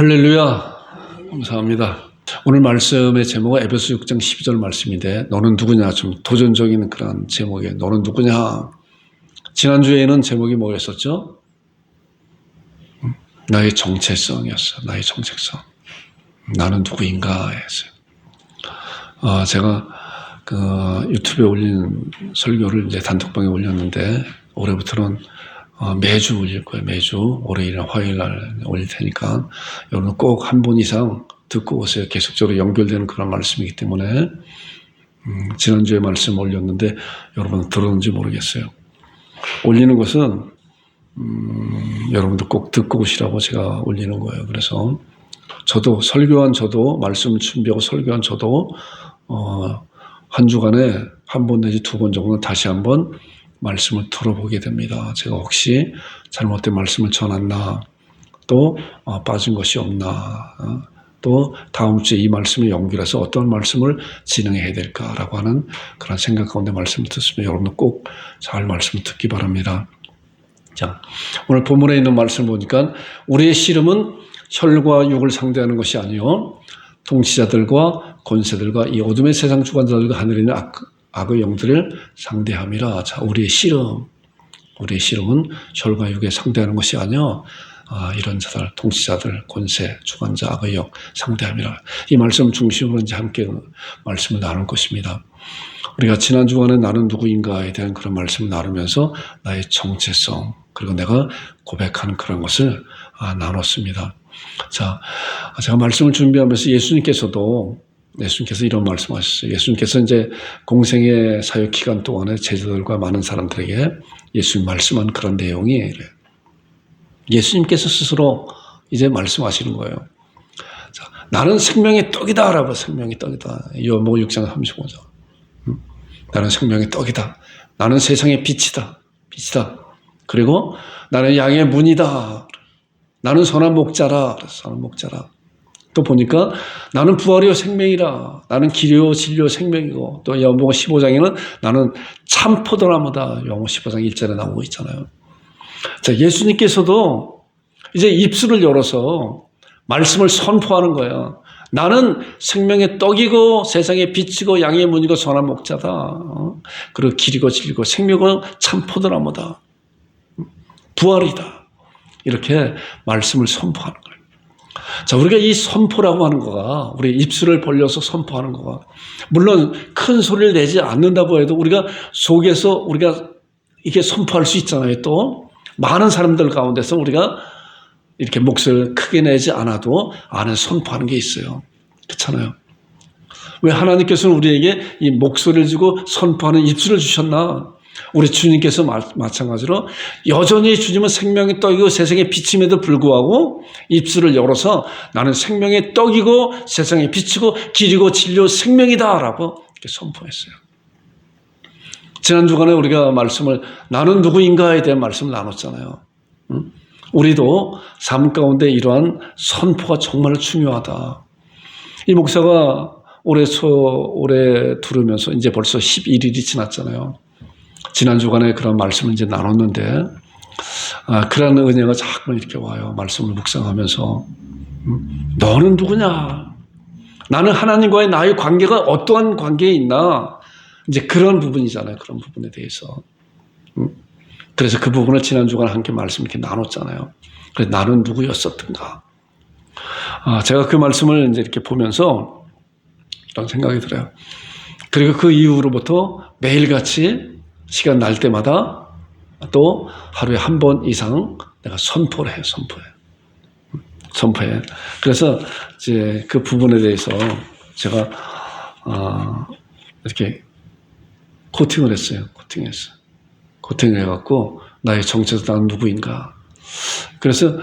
할렐루야. 감사합니다. 오늘 말씀의 제목은 에베소 6장 12절 말씀인데, 너는 누구냐? 좀 도전적인 그런 제목이에요. 너는 누구냐? 지난주에는 제목이 뭐였었죠? 나의 정체성이었어요. 나의 정체성. 나는 누구인가 했어요. 제가 유튜브에 올린 설교를 이제 단톡방에 올렸는데, 올해부터는 매주 올릴 거예요. 매주 월요일이나 화요일 날 올릴 테니까 여러분 꼭 한 번 이상 듣고 오세요. 계속적으로 연결되는 그런 말씀이기 때문에. 지난주에 말씀 올렸는데 여러분 들었는지 모르겠어요. 올리는 것은 여러분도 꼭 듣고 오시라고 제가 올리는 거예요. 그래서 저도 설교한 저도 말씀 준비하고 설교한 저도 한 주간에 한 번 내지 두 번 정도 다시 한번 말씀을 들어보게 됩니다. 제가 혹시 잘못된 말씀을 전했나, 또 빠진 것이 없나, 또 다음 주에 이 말씀을 연결해서 어떤 말씀을 진행해야 될까라고 하는 그런 생각 가운데 말씀을 듣습니다. 여러분도 꼭 잘 말씀을 듣기 바랍니다. 자, 오늘 본문에 있는 말씀을 보니까 우리의 씨름은 혈과 육을 상대하는 것이 아니요 통치자들과 권세들과 이 어둠의 세상 주관자들과 하늘에 있는 악의 영들을 상대함이라. 자, 우리의 씨름은 혈과 육에 상대하는 것이 아니요 이런 자들, 통치자들, 권세, 주관자, 악의 영 상대함이라. 이 말씀 중심으로 이제 함께 말씀을 나눌 것입니다. 우리가 지난 주간에 나는 누구인가에 대한 그런 말씀을 나누면서 나의 정체성, 그리고 내가 고백하는 그런 것을 나눴습니다. 자, 제가 말씀을 준비하면서 예수님께서 이런 말씀하셨어요. 예수님께서 이제 공생의 사역 기간 동안에 제자들과 많은 사람들에게 예수님 말씀한 그런 내용이 이래요. 예수님께서 스스로 이제 말씀하시는 거예요. 자, 나는 생명의 떡이다라고. 생명의 떡이다. 요한복음 6장 35절. 나는 생명의 떡이다. 나는 세상의 빛이다. 그리고 나는 양의 문이다. 나는 선한 목자라. 선한 목자라. 또 보니까 나는 부활이요 생명이라. 나는 길이요 진리요 생명이고, 또 요한복음 15장에는 나는 참 포도나무다. 요한복음 15장 1절에 나오고 있잖아요. 자, 예수님께서도 이제 입술을 열어서 말씀을 선포하는 거야. 나는 생명의 떡이고 세상의 빛이고 양의 문이고 선한 목자다. 그리고 길이고 진리고 생명이고 참 포도나무다. 부활이다. 이렇게 말씀을 선포하는 거예요. 자, 우리가 이 선포라고 하는 거가, 우리 입술을 벌려서 선포하는 거가, 물론 큰 소리를 내지 않는다고 해도 우리가 속에서 우리가 이렇게 선포할 수 있잖아요. 또 많은 사람들 가운데서 우리가 이렇게 목소리를 크게 내지 않아도 안에 선포하는 게 있어요. 그렇잖아요. 왜 하나님께서는 우리에게 이 목소리를 주고 선포하는 입술을 주셨나? 우리 주님께서 마찬가지로 여전히 주님은 생명의 떡이고 세상의 빛임에도 불구하고 입술을 열어서 나는 생명의 떡이고 세상의 빛이고 길이고 진리고 생명이다 라고 이렇게 선포했어요. 지난 주간에 우리가 나는 누구인가에 대한 말씀을 나눴잖아요. 우리도 삶 가운데 이러한 선포가 정말 중요하다. 이 목사가 올해 들으면서 이제 벌써 11일이 지났잖아요. 지난 주간에 그런 말씀을 이제 나눴는데, 그런 은혜가 자꾸 이렇게 와요. 말씀을 묵상하면서. 너는 누구냐? 나는 하나님과의 나의 관계가 어떠한 관계에 있나? 이제 그런 부분이잖아요. 그런 부분에 대해서. 그래서 그 부분을 지난 주간에 함께 말씀 이렇게 나눴잖아요. 그래서 나는 누구였었던가? 제가 그 말씀을 이제 이렇게 보면서 이런 생각이 들어요. 그리고 그 이후로부터 매일같이 시간 날 때마다 또 하루에 한 번 이상 내가 선포를 해요. 선포해. 그래서 이제 그 부분에 대해서 제가 이렇게 코팅을 했어요. 코팅을 해갖고 나의 정체성 나는 누구인가. 그래서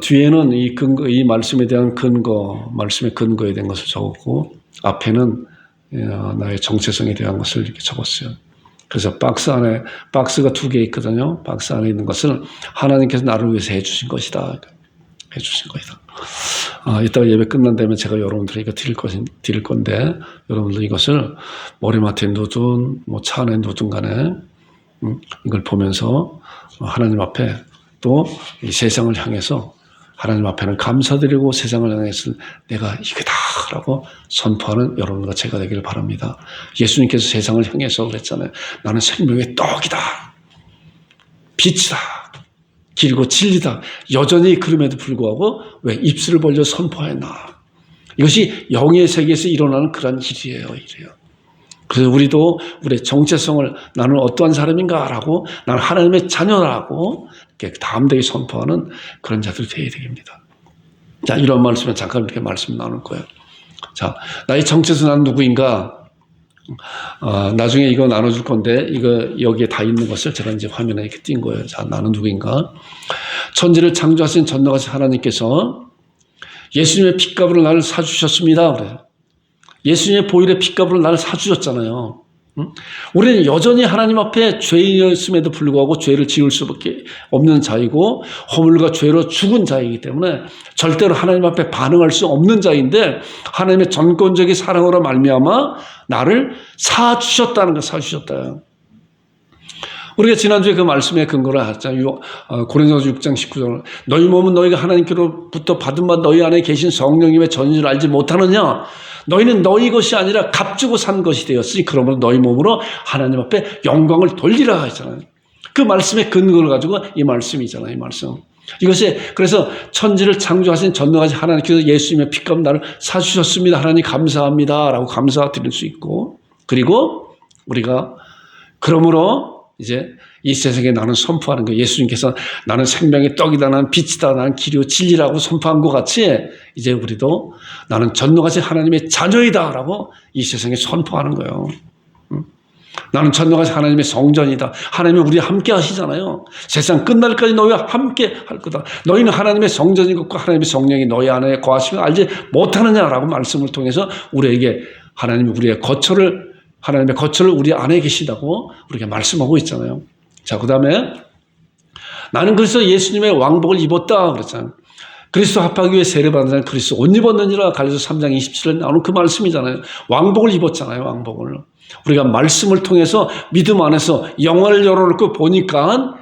뒤에는 이 말씀에 대한 말씀의 근거에 대한 것을 적었고, 앞에는 나의 정체성에 대한 것을 이렇게 적었어요. 그래서 박스가 2개 있거든요. 박스 안에 있는 것을 하나님께서 나를 위해서 해주신 것이다. 이따가 예배 끝난 다음에 제가 여러분들에게 드릴 건데, 여러분들 이것을 머리맡에 누든 차 안에 누든 간에 이걸 보면서 하나님 앞에 또 이 세상을 향해서 하나님 앞에는 감사드리고 세상을 향해서 내가 이거다라고 선포하는 여러분과 제가 되기를 바랍니다. 예수님께서 세상을 향해서 그랬잖아요. 나는 생명의 떡이다. 빛이다. 길고 진리다. 여전히 그럼에도 불구하고 왜 입술을 벌려 선포했나. 이것이 영의 세계에서 일어나는 그런 일이에요. 그래서 우리도 우리의 정체성을 나는 어떠한 사람인가라고 나는 하나님의 자녀라고 이렇게 담대히 선포하는 그런 자들이 되어야 됩니다. 자, 이런 말씀을 잠깐 이렇게 말씀 나눌 거예요. 자, 나의 정체성 나는 누구인가? 나중에 이거 나눠줄 건데 이거 여기에 다 있는 것을 제가 이제 화면에 이렇게 띈 거예요. 자, 나는 누구인가? 천지를 창조하신 전능하신 하나님께서 예수님의 핏값으로 나를 사주셨습니다. 그래요. 예수님의 보혈의 핏값으로 나를 사주셨잖아요. 우리는 여전히 하나님 앞에 죄인이었음에도 불구하고 죄를 지을 수밖에 없는 자이고 허물과 죄로 죽은 자이기 때문에 절대로 하나님 앞에 반응할 수 없는 자인데 하나님의 전권적인 사랑으로 말미암아 나를 사주셨다는 거, 사주셨다. 우리가 지난주에 그 말씀에 근거를 하잖아요. 고린도서 6장 19절. 너희 몸은 너희가 하나님께로부터 받은 바 너희 안에 계신 성령님의 전인을 알지 못하느냐? 너희는 너희 것이 아니라 값주고 산 것이 되었으니 그러므로 너희 몸으로 하나님 앞에 영광을 돌리라 했잖아요. 그 말씀의 근거를 가지고 이 말씀이잖아요. 이 말씀. 이것이 그래서 천지를 창조하신 전능하신 하나님께서 예수님의 핏값 나를 사주셨습니다. 하나님 감사합니다. 라고 감사드릴 수 있고 그리고 우리가 그러므로 이제 이 세상에 나는 선포하는 거예요. 예수님께서 나는 생명의 떡이다, 나는 빛이다, 나는 길이요 진리라고 선포한 것 같이 이제 우리도 나는 전능하신 하나님의 자녀이다 라고 이 세상에 선포하는 거예요. 나는 전능하신 하나님의 성전이다. 하나님이 우리와 함께 하시잖아요. 세상 끝날까지 너희와 함께 할 거다. 너희는 하나님의 성전인 것과 하나님의 성령이 너희 안에 거하시면 알지 못하느냐라고 말씀을 통해서 우리에게 하나님이 우리의 거처를 하나님의 거처를 우리 안에 계시다고 우리가 말씀하고 있잖아요. 자, 그 다음에 나는 그래서 예수님의 왕복을 입었다 그랬잖아요. 그리스도 합하기 위해 세례받은 자는 그리스도 옷 입었느니라 갈라디아서 3장 27절에 나오는 그 말씀이잖아요. 왕복을 입었잖아요. 왕복을. 우리가 말씀을 통해서 믿음 안에서 영화를 열어놓고 보니까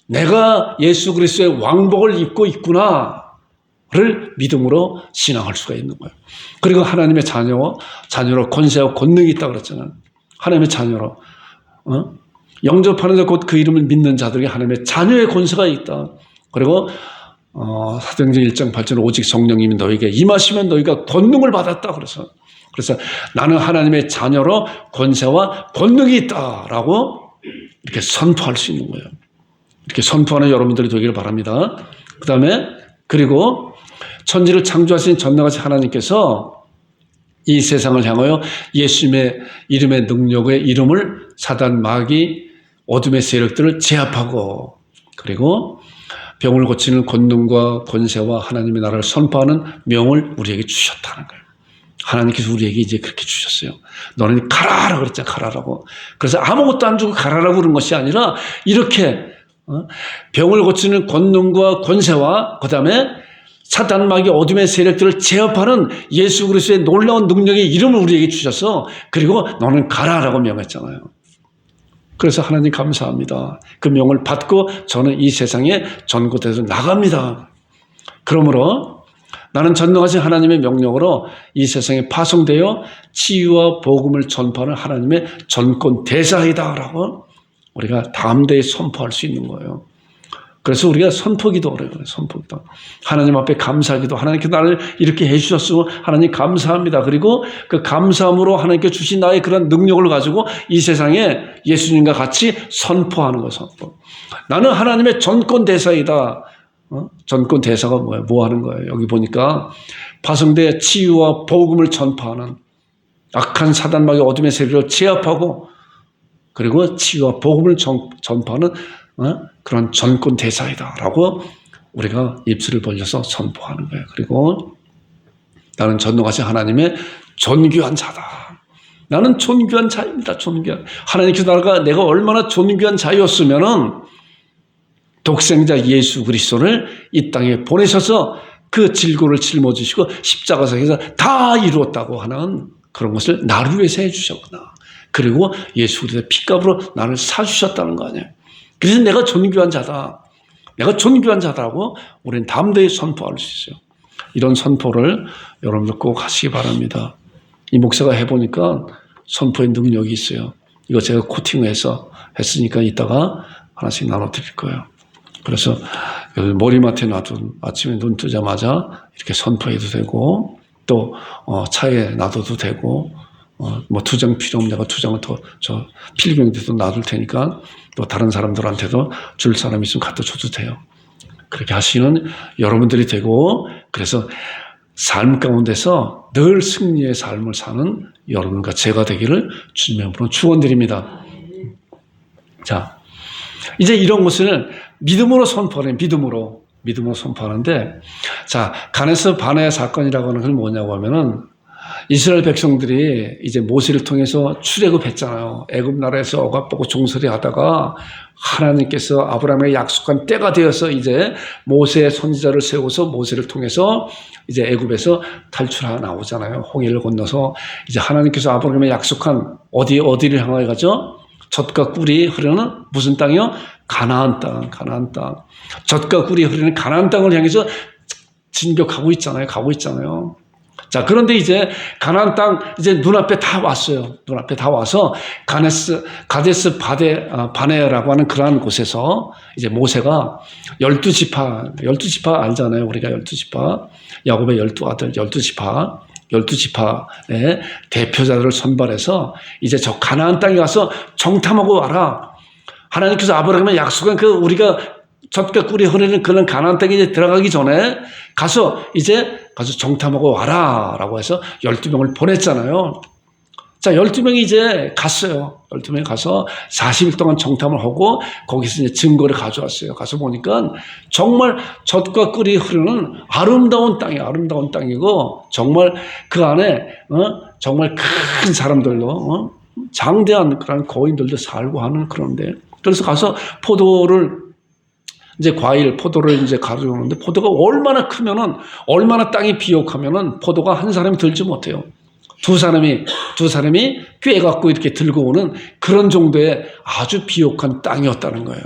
내가 예수 그리스도의 왕복을 입고 있구나를 믿음으로 신앙할 수가 있는 거예요. 그리고 하나님의 자녀로 권세하고 권능이 있다고 그랬잖아요. 하나님의 자녀로 영접하는 자 곧 그 이름을 믿는 자들에게 하나님의 자녀의 권세가 있다. 그리고 사도행전 1장 8절 오직 성령님이 너에게 임하시면 너희가 권능을 받았다. 그래서 나는 하나님의 자녀로 권세와 권능이 있다라고 이렇게 선포할 수 있는 거예요. 이렇게 선포하는 여러분들이 되기를 바랍니다. 그 다음에 그리고 천지를 창조하신 전능하신 하나님께서 이 세상을 향하여 예수님의 이름의 능력의 이름을 사단 마귀 어둠의 세력들을 제압하고 그리고 병을 고치는 권능과 권세와 하나님의 나라를 선포하는 명을 우리에게 주셨다는 거예요. 하나님께서 우리에게 이제 그렇게 주셨어요. 너는 가라라고 그랬잖아. 가라라고. 그래서 아무것도 안 주고 가라라고 그런 것이 아니라 이렇게 병을 고치는 권능과 권세와 그 다음에 사단 마귀 어둠의 세력들을 제압하는 예수 그리스도의 놀라운 능력의 이름을 우리에게 주셔서 그리고 너는 가라라고 명했잖아요. 그래서 하나님 감사합니다. 그 명을 받고 저는 이 세상에 전곳에서 나갑니다. 그러므로 나는 전능하신 하나님의 명령으로 이 세상에 파송되어 치유와 복음을 전파하는 하나님의 전권 대사이다라고 우리가 담대히 선포할 수 있는 거예요. 그래서 우리가 선포기도를 해요. 선포기도. 하나님 앞에 감사기도. 하나님께 나를 이렇게 해주셨으면 하나님 감사합니다. 그리고 그 감사함으로 하나님께 주신 나의 그런 능력을 가지고 이 세상에 예수님과 같이 선포하는 거 선포. 나는 하나님의 전권 대사이다. 전권 대사가 뭐예요? 뭐 하는 거예요? 여기 보니까 파송대 치유와 복음을 전파하는 악한 사단 마귀 어둠의 세력을 제압하고 그리고 치유와 복음을 전파하는 그런 전권 대사이다라고 우리가 입술을 벌려서 선포하는 거예요. 그리고 나는 전능하신 하나님의 존귀한 자다. 나는 존귀한 자입니다. 존귀한. 하나님께서 내가 얼마나 존귀한 자였으면은 독생자 예수 그리스도를 이 땅에 보내셔서 그 질고를 짊어지시고 십자가상에서 다 이루었다고 하는 그런 것을 나를 위해서 해주셨구나. 그리고 예수 그리스도의 핏값으로 나를 사주셨다는 거 아니에요. 그래서 내가 존귀한 자다. 내가 존귀한 자다라고 우리는 담대히 선포할 수 있어요. 이런 선포를 여러분들 꼭 하시기 바랍니다. 이 목사가 해보니까 선포의 능력이 있어요. 이거 제가 코팅해서 했으니까 이따가 하나씩 나눠드릴 거예요. 그래서 머리맡에 놔둔 아침에 눈 뜨자마자 이렇게 선포해도 되고 또 차에 놔둬도 되고 뭐 2장 필요 없는 내가 2장을 더 저 필경대도 놔둘 테니까 또 다른 사람들한테도 줄 사람 있으면 갖다 줘도 돼요. 그렇게 하시는 여러분들이 되고 그래서 삶 가운데서 늘 승리의 삶을 사는 여러분과 제가 되기를 주님의 이름으로 축원드립니다. 자, 이제 이런 것을 믿음으로 선포하는 믿음으로 선포하는데 자, 가데스 바네 사건이라고 하는 건 뭐냐고 하면은 이스라엘 백성들이 이제 모세를 통해서 출애굽했잖아요. 애굽 나라에서 억압보고 종살이 하다가 하나님께서 아브라함에게 약속한 때가 되어서 이제 모세의 선지자를 세워서 모세를 통해서 이제 애굽에서 탈출하 나오잖아요. 홍해를 건너서 이제 하나님께서 아브라함에게 약속한 어디를 향하여 가죠? 젖과 꿀이 흐르는 무슨 땅이요? 가나안 땅. 젖과 꿀이 흐르는 가나안 땅을 향해서 진격하고 있잖아요. 가고 있잖아요. 자, 그런데 이제 가나안 땅 이제 눈앞에 다 왔어요. 눈앞에 다 와서 가데스 바네라고 하는 그러한 곳에서 이제 모세가 12지파 알잖아요. 우리가 12지파. 야곱의 12아들 12지파의 대표자들을 선발해서 이제 저 가나안 땅에 가서 정탐하고 와라. 하나님께서 아브라함에 약속한 그 우리가 젖과 꿀이 흐르는 그런 가나안 땅에 이제 들어가기 전에 가서 정탐하고 와라라고 해서 12명을 보냈잖아요. 자, 12명이 이제 갔어요. 12명이 가서 40일 동안 정탐을 하고 거기서 이제 증거를 가져왔어요. 가서 보니까 정말 젖과 꿀이 흐르는 아름다운 땅이고 정말 그 안에 정말 큰 사람들도 장대한 그런 거인들도 살고 하는 그런데 그래서 가서 포도를 이제 포도를 이제 가져오는데 포도가 얼마나 크면은 얼마나 땅이 비옥하면은 포도가 한 사람이 들지 못해요. 두 사람이 꽤 갖고 이렇게 들고 오는 그런 정도의 아주 비옥한 땅이었다는 거예요.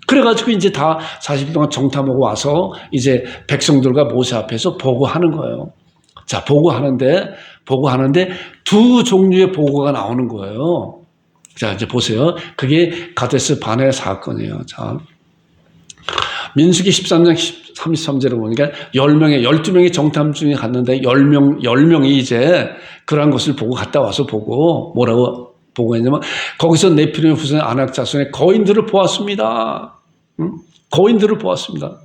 그래가지고 이제 다 40일 동안 정탐하고 와서 이제 백성들과 모세 앞에서 보고하는 거예요. 자, 보고하는데 두 종류의 보고가 나오는 거예요. 자, 이제 보세요. 그게 가데스 바네 사건이에요. 자. 민수기 13장 33절에 보니까 12명이 정탐 중에 갔는데 10명이 이제 그러한 것을 보고 갔다 와서 뭐라고 보고했냐면 거기서 네피림의 후손 아낙 자손의 거인들을 보았습니다. 거인들을 보았습니다.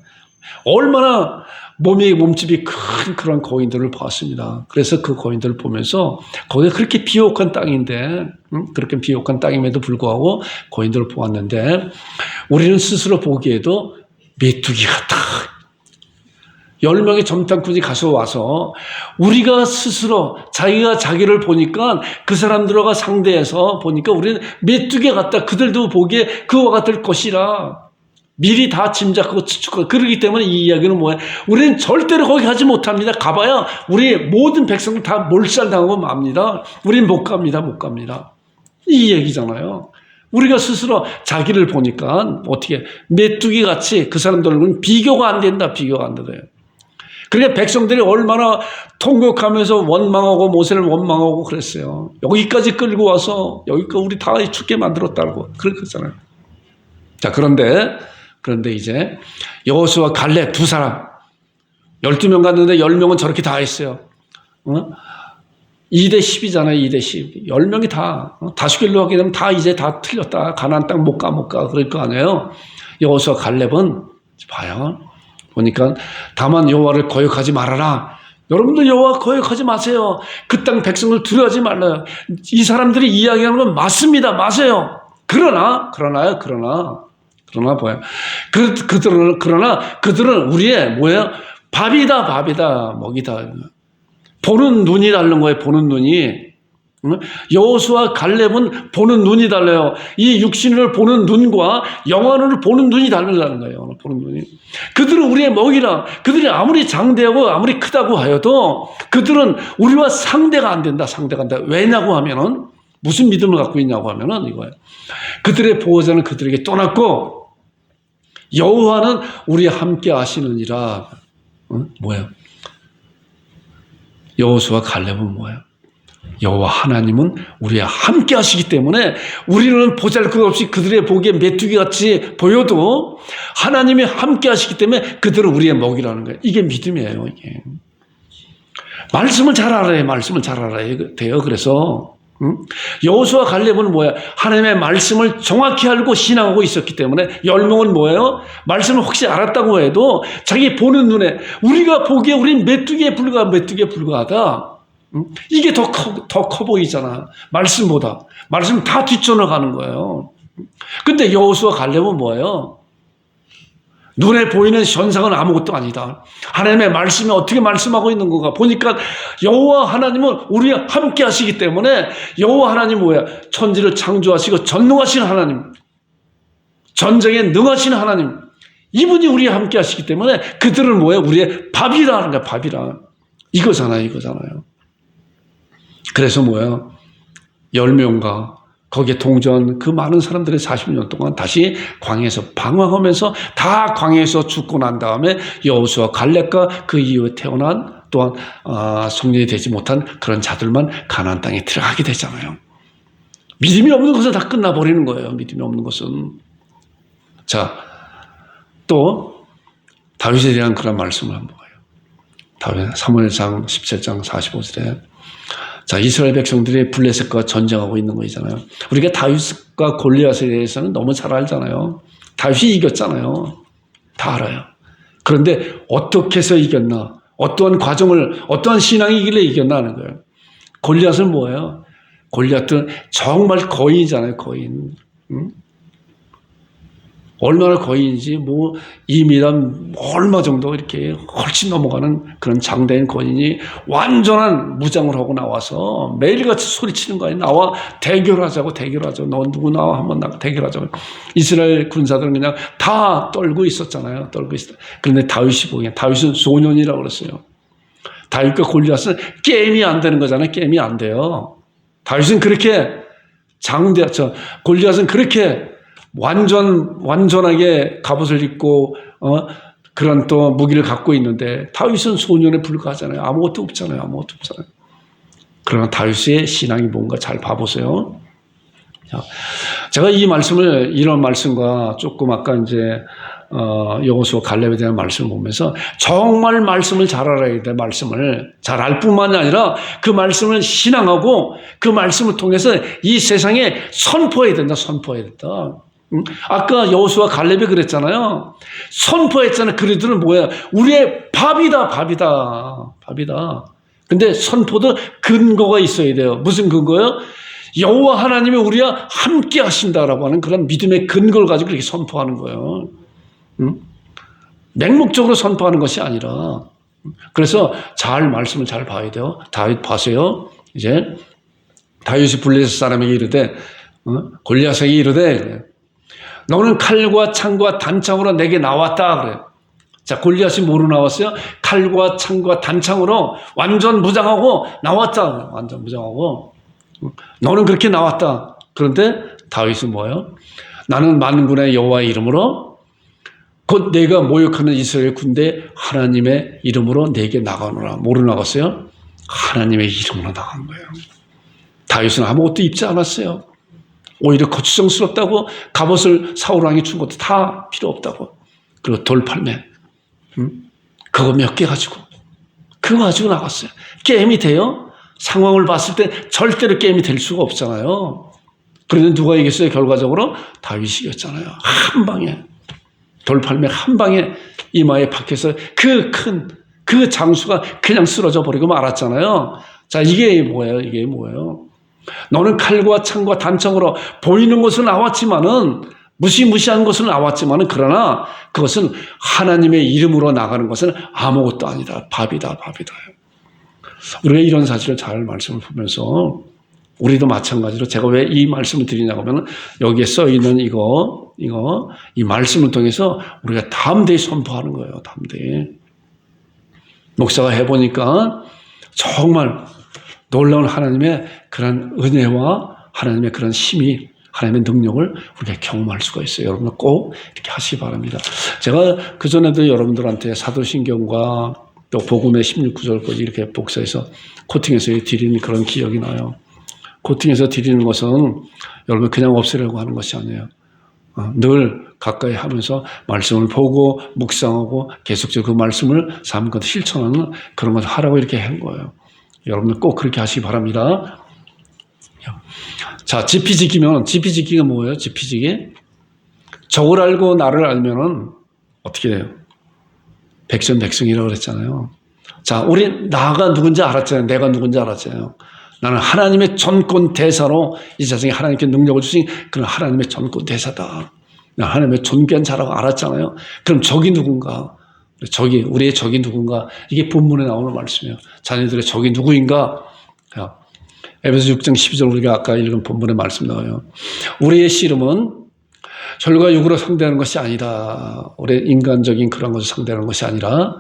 얼마나 몸집이 큰 그런 거인들을 보았습니다. 그래서 그 거인들을 보면서 거기가 그렇게 비옥한 땅인데 그렇게 비옥한 땅임에도 불구하고 거인들을 보았는데 우리는 스스로 보기에도 메뚜기 같다. 10명의 정탐꾼이 와서 우리가 스스로 자기가 자기를 보니까 그 사람들과 상대해서 보니까 우리는 메뚜기 같다. 그들도 보기에 그와 같을 것이라. 미리 다 짐작하고 추측하고 그러기 때문에 이 이야기는 뭐야? 우리는 절대로 거기 가지 못합니다. 가봐야 우리 모든 백성들 다 몰살당하고 맙니다. 우리는 못 갑니다. 이 얘기잖아요. 우리가 스스로 자기를 보니까 어떻게 메뚜기 같이 그 사람들은 비교가 안 된다. 그러니까 백성들이 얼마나 통곡하면서 원망하고 모세를 원망하고 그랬어요. 여기까지 끌고 와서 여기까지 우리 다 죽게 만들었다고 그랬잖아요. 자, 그런데 이제 여호수아 갈렙 두 사람 12명 갔는데 10명은 저렇게 다 했어요. 2대 10이잖아요. 2대 10. 10명이 다 다시길로 하게 되면 다 이제 다 틀렸다. 가나안 땅 못 가 그럴 거 아니에요. 여호수아 갈렙은 봐요. 보니까 다만 여호와를 거역하지 말아라. 여러분들 여호와 거역하지 마세요. 그 땅 백성을 두려워하지 말라요. 이 사람들이 이야기하는 건 맞습니다. 맞아요. 그러나 뭐야? 그러나 그들은 우리의 뭐예요? 밥이다 먹이다. 보는 눈이 다른 거예요. 보는 눈이. 여호수아 갈렙은 보는 눈이 달라요. 이 육신을 보는 눈과 영혼을 보는 눈이 다르다는 거예요. 보는 눈이. 그들은 우리의 먹이라. 그들이 아무리 장대하고 아무리 크다고 하여도 그들은 우리와 상대가 안 된다. 왜냐고 하면은 무슨 믿음을 갖고 있냐고 하면은 이거예요. 그들의 보호자는 그들에게 떠났고 여호와는 우리와 함께 하시느니라. 뭐예요? 여호수아 갈렙은 뭐예요? 여호와 하나님은 우리와 함께 하시기 때문에 우리는 보잘것없이 그들의 보기에 메뚜기같이 보여도 하나님이 함께 하시기 때문에 그들은 우리의 먹이라는 거예요. 이게 믿음이에요. 이게. 말씀을 잘 알아야 말씀을 잘 알아야 돼요. 그래서 여호수아 갈렙은 뭐야? 하나님의 말씀을 정확히 알고 신앙하고 있었기 때문에 열명은 뭐예요? 말씀을 혹시 알았다고 해도 자기 보는 눈에 우리가 보기에 우린 메뚜기에 불과하다. 이게 더 커 보이잖아. 말씀보다. 말씀 다 뒤쳐나가는 거예요. 근데 여호수아 갈렙은 뭐예요? 눈에 보이는 현상은 아무것도 아니다. 하나님의 말씀이 어떻게 말씀하고 있는 건가 보니까 여호와 하나님은 우리와 함께 하시기 때문에 여호와 하나님 뭐야? 천지를 창조하시고 전능하신 하나님, 전쟁에 능하신 하나님, 이분이 우리와 함께 하시기 때문에 그들은 뭐야? 우리의 밥이라는 거야. 밥이라. 이거잖아요. 그래서 뭐야? 10명과 거기에 동조한 그 많은 사람들이 40년 동안 다시 광야에서 방황하면서 다 광야에서 죽고 난 다음에 여호수아 갈렙과 그 이후에 태어난 또한 성년이 되지 못한 그런 자들만 가나안 땅에 들어가게 되잖아요. 믿음이 없는 것은 다 끝나버리는 거예요. 믿음이 없는 것은. 자, 또 다윗에 대한 그런 말씀을 한번 봐요. 다윗 사무엘상 17장 45절에 자, 이스라엘 백성들이 블레셋과 전쟁하고 있는 거잖아요. 우리가 다윗과 골리앗에 대해서는 너무 잘 알잖아요. 다윗이 이겼잖아요. 다 알아요. 그런데 어떻게 해서 이겼나? 어떠한 과정을, 어떠한 신앙이길래 이겼나 하는 거예요. 골리앗은 뭐예요? 골리앗은 정말 거인이잖아요. 거인. 얼마나 거인인지 뭐 2m 얼마 정도 이렇게 훨씬 넘어가는 그런 장대인 거인이 완전한 무장을 하고 나와서 매일같이 소리치는 거예요. 나와 대결하자고. 너 누구 나와 한번 대결하자고. 이스라엘 군사들은 그냥 다 떨고 있었잖아요. 그런데 다윗이 보기엔 다윗은 소년이라고 그랬어요. 다윗과 골리앗은 게임이 안 되는 거잖아요. 게임이 안 돼요. 다윗은 그렇게 골리앗은 그렇게 완전하게 갑옷을 입고 그런 또 무기를 갖고 있는데 다윗은 소년에 불과하잖아요. 아무것도 없잖아요. 그러나 다윗의 신앙이 뭔가 잘 봐보세요. 제가 이런 말씀과 조금 아까 이제 여호수아 갈렙에 대한 말씀을 보면서 정말 말씀을 잘 알아야 돼. 말씀을 잘 알 뿐만이 아니라 그 말씀을 신앙하고 그 말씀을 통해서 이 세상에 선포해야 된다. 아까 여호수아 갈렙이 그랬잖아요. 선포했잖아요. 그들은 뭐야? 우리의 밥이다. 근데 선포도 근거가 있어야 돼요. 무슨 근거요? 여호와 하나님이 우리와 함께 하신다라고 하는 그런 믿음의 근거를 가지고 그렇게 선포하는 거예요. 맹목적으로 선포하는 것이 아니라. 그래서 말씀을 잘 봐야 돼요. 다윗 봐세요. 이제 다윗이 블레셋 사람에게 이르되 골리앗에게 이르되 너는 칼과 창과 단창으로 내게 나왔다 그래. 자, 골리앗이 뭐로 나왔어요? 칼과 창과 단창으로 완전 무장하고 나왔다. 완전 무장하고. 너는 그렇게 나왔다. 그런데 다윗은 뭐예요? 나는 만군의 여호와의 이름으로 곧 내가 모욕하는 이스라엘 군대 하나님의 이름으로 내게 나가노라. 뭐로 나갔어요? 하나님의 이름으로 나간 거예요. 다윗은 아무것도 입지 않았어요. 오히려 거추장스럽다고 갑옷을 사울 왕이 준 것도 다 필요 없다고. 그리고 돌팔매 그거 몇 개 가지고 그거 가지고 나갔어요. 게임이 돼요? 상황을 봤을 때 절대로 게임이 될 수가 없잖아요. 그런데 누가 이겼어요? 결과적으로 다윗이 이겼잖아요. 한 방에 돌팔매 한 방에 이마에 박혀서 그 장수가 그냥 쓰러져 버리고 말았잖아요. 자, 이게 뭐예요? 너는 칼과 창과 단창으로 보이는 것은 나왔지만은 무시무시한 것은 나왔지만은 그러나 그것은 하나님의 이름으로 나가는 것은 아무것도 아니다. 밥이다. 우리가 이런 사실을 잘 말씀을 보면서 우리도 마찬가지로 제가 왜 이 말씀을 드리냐고 하면 여기에 써 있는 이 말씀을 통해서 우리가 담대히 선포하는 거예요. 담대히. 목사가 해보니까 정말 놀라운 하나님의 그런 은혜와 하나님의 그런 힘이 하나님의 능력을 우리가 경험할 수가 있어요. 여러분들 꼭 이렇게 하시기 바랍니다. 제가 그전에도 여러분들한테 사도신경과 또 복음의 16구절까지 이렇게 복사해서 코팅해서 드리는 그런 기억이 나요. 코팅해서 드리는 것은 여러분 그냥 없애려고 하는 것이 아니에요. 늘 가까이 하면서 말씀을 보고 묵상하고 계속적으로 그 말씀을 삶과 실천하는 그런 것을 하라고 이렇게 한 거예요. 여러분들 꼭 그렇게 하시기 바랍니다. 자, 지피지기가 뭐예요? 지피지기? 적을 알고 나를 알면은 어떻게 돼요? 백전백승이라고 그랬잖아요. 자, 우리 나가 누군지 알았잖아요. 내가 누군지 알았잖아요. 나는 하나님의 전권 대사로 이 세상에 하나님께 능력을 주신 그런 하나님의 전권 대사다. 나는 하나님의 존귀한 자라고 알았잖아요. 그럼 적이 누군가? 우리의 적이 누군가? 이게 본문에 나오는 말씀이에요. 자녀들의 적이 누구인가? 에베소 6장 12절 우리가 아까 읽은 본문의 말씀 나와요. 우리의 씨름은 혈과 육으로 상대하는 것이 아니다. 우리의 인간적인 그런 것을 상대하는 것이 아니라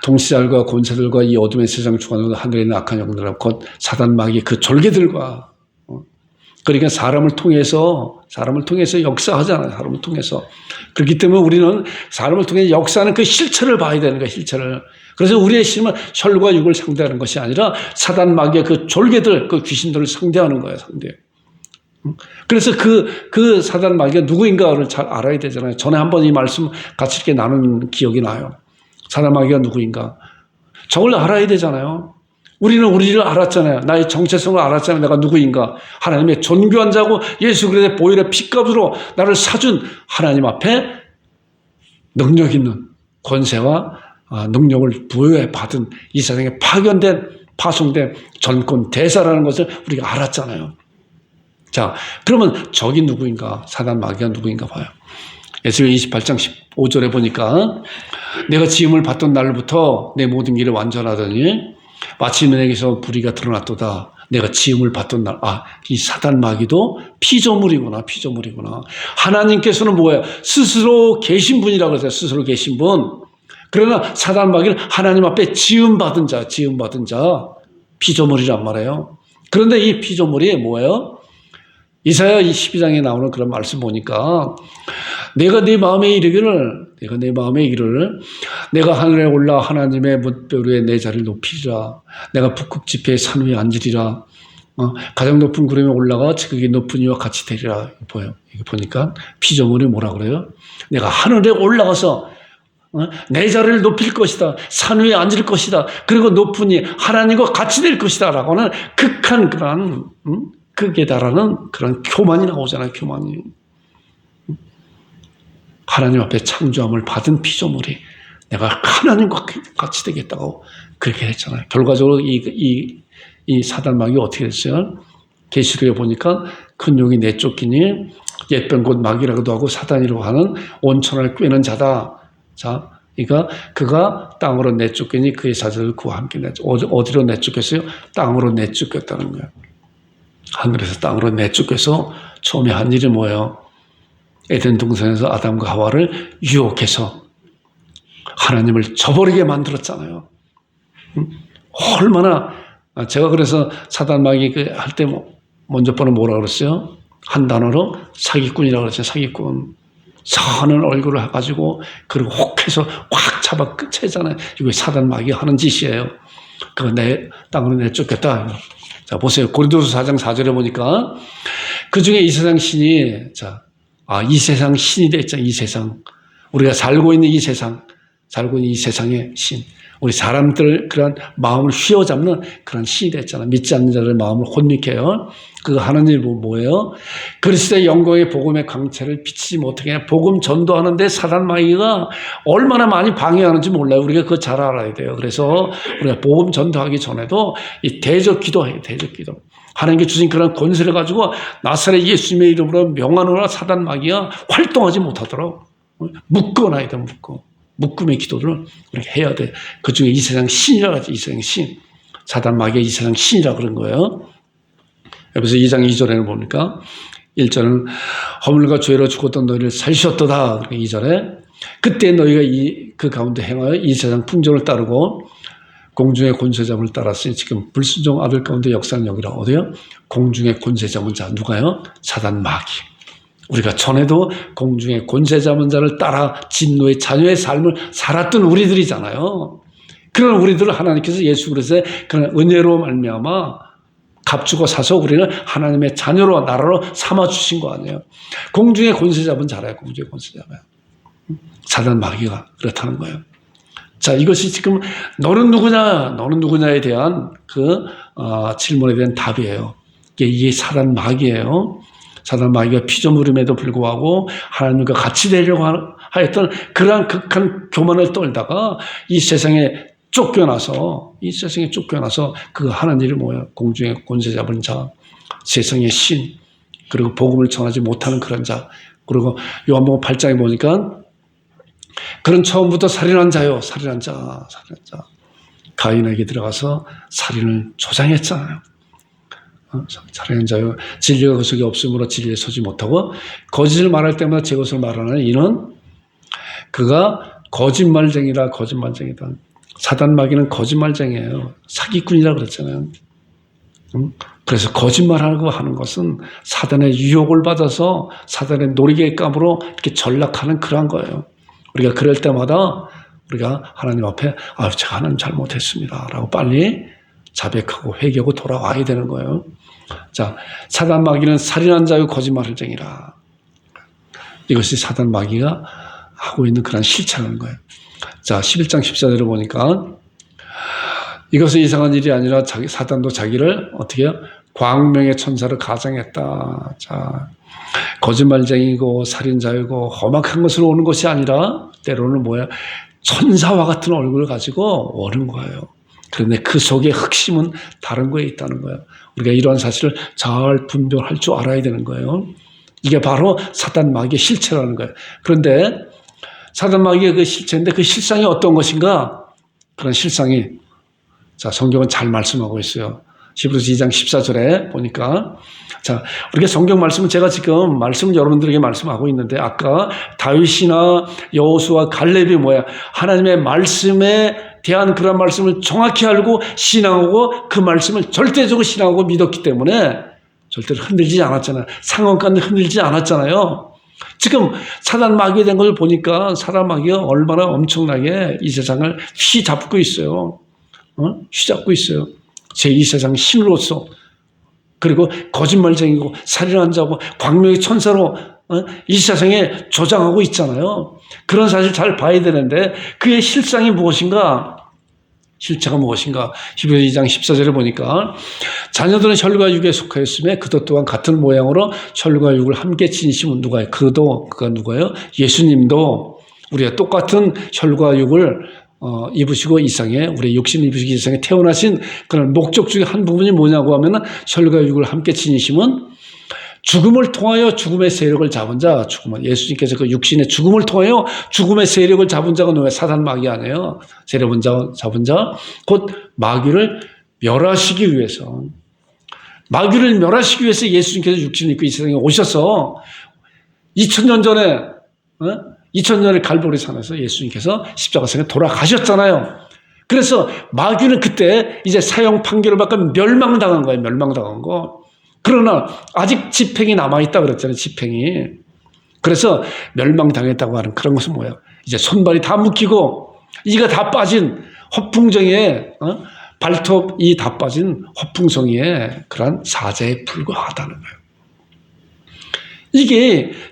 동시자들과 권세들과 이 어둠의 세상 주관으로 하늘에 있는 악한 영들과 곧 사단 마귀 그 졸개들과 그러니까 사람을 통해서 역사하잖아요. 사람을 통해서. 그렇기 때문에 우리는 사람을 통해 역사하는 그 실체를 봐야 되는 거예요. 실체를. 그래서 우리의 힘은 혈과 육을 상대하는 것이 아니라 사단 마귀의 그 졸개들, 그 귀신들을 상대하는 거예요. 그래서 그 사단 마귀가 누구인가를 잘 알아야 되잖아요. 전에 한번 이 말씀 같이 이렇게 나눈 기억이 나요. 사단 마귀가 누구인가. 저걸 알아야 되잖아요. 우리는 우리를 알았잖아요. 나의 정체성을 알았잖아요. 내가 누구인가. 하나님의 존귀한 자고 예수 그리스도의 보혈의 피값으로 나를 사준 하나님 앞에 능력 있는 권세와 능력을 부여해 받은 이 세상에 파송된 전권 대사라는 것을 우리가 알았잖아요. 자, 그러면 적이 누구인가? 사단 마귀가 누구인가 봐요. 에스겔 28장 15절에 보니까 내가 지음을 받던 날부터 내 모든 길을 완전하더니 마치 내게서 불의가 드러났도다. 내가 지음을 받던 날, 이 사단 마귀도 피조물이구나. 하나님께서는 뭐예요? 스스로 계신 분이라고 그랬어요. 스스로 계신 분. 그러나 사단 마귀는 하나님 앞에 지음 받은 자, 피조물이란 말이에요. 그런데 이 피조물이 뭐예요? 이사야 12장에 나오는 그런 말씀 보니까 내가 네 마음에 이르기를 내가 하늘에 올라 하나님의 뭇별 위에 내 자리를 높이리라. 내가 북극 지폐의 산 위에 앉으리라. 가장 높은 구름에 올라가 지극히 높은 이와 같이 되리라. 보여요. 이거 보니까 피조물이 뭐라 그래요? 내가 하늘에 올라가서 내 자리를 높일 것이다. 산 위에 앉을 것이다. 그리고 높은 이 하나님과 같이 될 것이다. 라고는 극한 그런 극에 달하는 그런 교만이 나오잖아요. 교만이. 하나님 앞에 창조함을 받은 피조물이 내가 하나님과 같이 되겠다고 그렇게 했잖아요. 결과적으로 이 사단 마귀가 어떻게 됐어요? 계시록에 보니까 큰 용이 내쫓기니 옛병 곧 마귀라고도 하고 사단이라고 하는 온천을 꿰는 자다. 자, 그러니까 그가 땅으로 내쫓기니 그의 사자를 그와 함께 어디로 내쫓겼어요? 땅으로 내쫓겼다는 거예요. 하늘에서 땅으로 내쫓겨서 처음에 한 일이 뭐예요? 에덴 동산에서 아담과 하와를 유혹해서 하나님을 저버리게 만들었잖아요. 얼마나 제가 그래서 사단 마귀 할 때 먼저 번은 뭐라 그랬어요? 한 단어로 사기꾼이라고 그랬어요. 사기꾼. 선한 얼굴을 가지고 그리고 혹해서 꽉 잡아 끝채잖아요. 이거 사단 마귀가 하는 짓이에요. 그거 내 땅으로 내쫓겠다. 자, 보세요. 고린도서 4장 4절에 보니까 그 중에 이 세상 신이 이 세상 신이 됐잖아요. 이 세상. 우리가 살고 있는 이 세상의 신. 우리 사람들 그런 마음을 휘어잡는 그런 신이 됐잖아요. 믿지 않는 자들의 마음을 혼미케 해요. 그거 하는 일이 뭐예요? 그리스도의 영광의 복음의 강체를 비치지 못하게 해. 복음 전도하는데 사단 마귀가 얼마나 많이 방해하는지 몰라요. 우리가 그거 잘 알아야 돼요. 그래서 우리가 복음 전도하기 전에도 이 대적 기도해요. 대적 기도. 하나님께 주신 그런 권세를 가지고 나사렛 예수님의 이름으로 명하노라 사단 마귀가 활동하지 못하도록 묶어놔야 돼. 묶음의 기도를 우리가 해야 돼. 그 중에 이 세상 신이라고 하지. 이 세상 신. 사단 마귀가 이 세상 신이라고 그런 거예요. 에베소 2장 2절에는 보니까 1절은 허물과 죄로 죽었던 너희를 살리셨도다. 2절에 그때 너희가 그 가운데 행하여 이 세상 풍조를 따르고 공중의 권세자를 따랐으니 지금 불순종 아들 가운데 역사는 여기라. 어디요? 공중의 권세 잡은 자. 누가요? 사단 마귀. 우리가 전에도 공중의 권세 잡은 자를 따라 진노의 자녀의 삶을 살았던 우리들이잖아요. 그런 우리들을 하나님께서 예수 그리스도의 그런 은혜로 말미암아 값주고 사서 우리는 하나님의 자녀로 나라로 삼아 주신 거 아니에요. 공중의 권세 잡은 자라요. 공중의 권세 잡아요. 사단 마귀가 그렇다는 거예요. 자, 이것이 지금 너는 누구냐, 너는 누구냐에 대한 그 질문에 대한 답이에요. 이게 사단 마귀예요. 사단 마귀가 피조물임에도 불구하고 하나님과 같이 되려고 하였던 그러한 극한 교만을 떨다가 이 세상에 쫓겨나서 그 하는 일이 뭐예요? 공중의 권세 잡은 자, 세상의 신, 그리고 복음을 전하지 못하는 그런 자. 그리고 요한복음 8장에 보니까 그런 처음부터 살인한 자요. 살인한 자. 가인에게 들어가서 살인을 조장했잖아요. 살인한 자요. 진리가 그 속에 없으므로 진리에 서지 못하고 거짓을 말할 때마다 제 것을 말하는 이는 그가 거짓말쟁이다. 사단 마귀는 거짓말쟁이에요. 사기꾼이라고 그랬잖아요. 그래서 거짓말하고 하는 것은 사단의 유혹을 받아서 사단의 놀이개감으로 이렇게 전락하는 그런 거예요. 우리가 그럴 때마다 우리가 하나님 앞에 제가 하나님 잘못했습니다 라고 빨리 자백하고 회개하고 돌아와야 되는 거예요. 자, 사단 마귀는 살인한 자요 거짓말쟁이라. 이것이 사단 마귀가 하고 있는 그런 실체라는 거예요. 자, 11장 14절을 보니까 이것은 이상한 일이 아니라 사단도 자기를 어떻게 해요? 광명의 천사를 가장했다. 자, 거짓말쟁이고 살인자이고 험악한 것으로 오는 것이 아니라 때로는 뭐야? 천사와 같은 얼굴을 가지고 오는 거예요. 그런데 그 속에核심은 다른 거에 있다는 거예요. 우리가 이러한 사실을 잘 분별할 줄 알아야 되는 거예요. 이게 바로 사단 마귀의 실체라는 거예요. 그런데 사단 마귀의 그 실체인데 그 실상이 어떤 것인가? 그런 실상이 자, 성경은 잘 말씀하고 있어요. 히브리서 2장 14절에 보니까 자, 우리가 성경 말씀은 제가 지금 말씀을 여러분들에게 말씀하고 있는데 아까 다윗이나 여호수아 갈렙이 뭐야? 하나님의 말씀에 대한 그런 말씀을 정확히 알고 신앙하고 그 말씀을 절대적으로 신앙하고 믿었기 때문에 절대로 흔들리지 않았잖아요. 상황까지 흔들리지 않았잖아요. 지금 사단 마귀에 된 걸 보니까 사단 마귀가 얼마나 엄청나게 이 세상을 휘잡고 있어요. 휘잡고 있어요. 제2세상 신으로서. 그리고 거짓말쟁이고 살인한 자고 광명의 천사로 이 세상에 조장하고 있잖아요. 그런 사실 잘 봐야 되는데 그의 실상이 무엇인가? 실체가 무엇인가? 히브리서 2장 14절에 보니까 자녀들은 혈과 육에 속하였으며 그도 또한 같은 모양으로 혈과 육을 함께 지니시면 누가요? 그가 누가요? 예수님도 우리가 똑같은 혈과 육을 입으시고 이상에 우리 육신 입으시기 이상에 태어나신 그런 목적 중에 한 부분이 뭐냐고 하면은 혈과 육을 함께 지니시면 죽음을 통하여 죽음의 세력을 잡은 자, 예수님께서 그 육신의 죽음을 통하여 죽음의 세력을 잡은 자가 누구예요? 사단 마귀 아니에요. 세력을 잡은 자, 곧 마귀를 멸하시기 위해서. 마귀를 멸하시기 위해서 예수님께서 육신을 입고 이 세상에 오셔서 2000년 전에 2000년의 갈보리 산에서 예수님께서 십자가상에 돌아가셨잖아요. 그래서 마귀는 그때 이제 사형 판결을 받고 멸망당한 거예요. 멸망당한 거. 그러나 아직 집행이 남아있다 그랬잖아요. 집행이. 그래서 멸망당했다고 하는 그런 것은 뭐예요? 이제 손발이 다 묶이고 이가 다 빠진 허풍정이에 발톱이 다 빠진 허풍성이에 그런 사자에 불과하다는 거예요.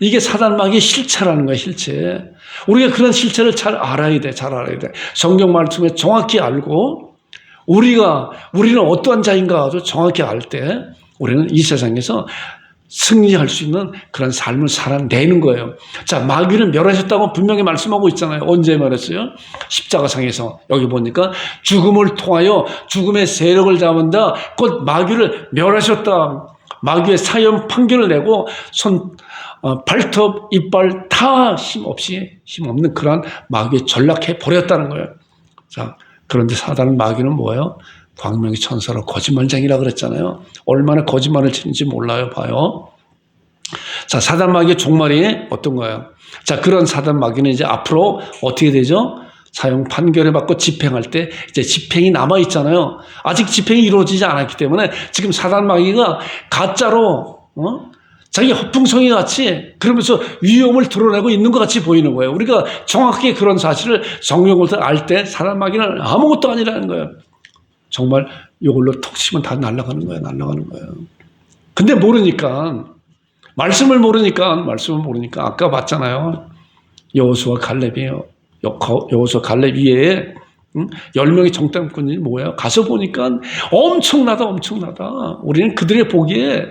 이게 사단 마귀의 실체라는 거예요. 실체. 우리가 그런 실체를 잘 알아야 돼. 성경 말씀에 정확히 알고 우리는 어떠한 자인가 아주 정확히 알 때 우리는 이 세상에서 승리할 수 있는 그런 삶을 살아내는 거예요. 자, 마귀를 멸하셨다고 분명히 말씀하고 있잖아요. 언제 멸했어요? 십자가상에서. 여기 보니까 죽음을 통하여 죽음의 세력을 잡은다. 곧 마귀를 멸하셨다. 마귀의 사형 판결을 내고 발톱, 이빨 다 힘없는 그런 마귀에 전락해 버렸다는 거예요. 자, 그런데 사단은 마귀는 뭐예요? 광명의 천사로 거짓말쟁이라 그랬잖아요. 얼마나 거짓말을 치는지 몰라요. 봐요. 자, 사단 마귀의 종말이 어떤 거예요? 자, 그런 사단 마귀는 이제 앞으로 어떻게 되죠? 사형 판결을 받고 집행할 때 이제 집행이 남아 있잖아요. 아직 집행이 이루어지지 않았기 때문에 지금 사단 마귀가 가짜로 자기 허풍성이 같이 그러면서 위험을 드러내고 있는 것 같이 보이는 거예요. 우리가 정확하게 그런 사실을 성경을 알 때 사단 마귀는 아무것도 아니라는 거예요. 정말 이걸로 톡 치면 다 날아가는 거예요. 날아가는 거예요. 근데 모르니까 말씀을 모르니까 아까 봤잖아요. 여호수아 갈렙이에요. 여호수아 갈렙 위에 10명의 정탐꾼이 뭐예요? 가서 보니까 엄청나다. 우리는 그들의 보기에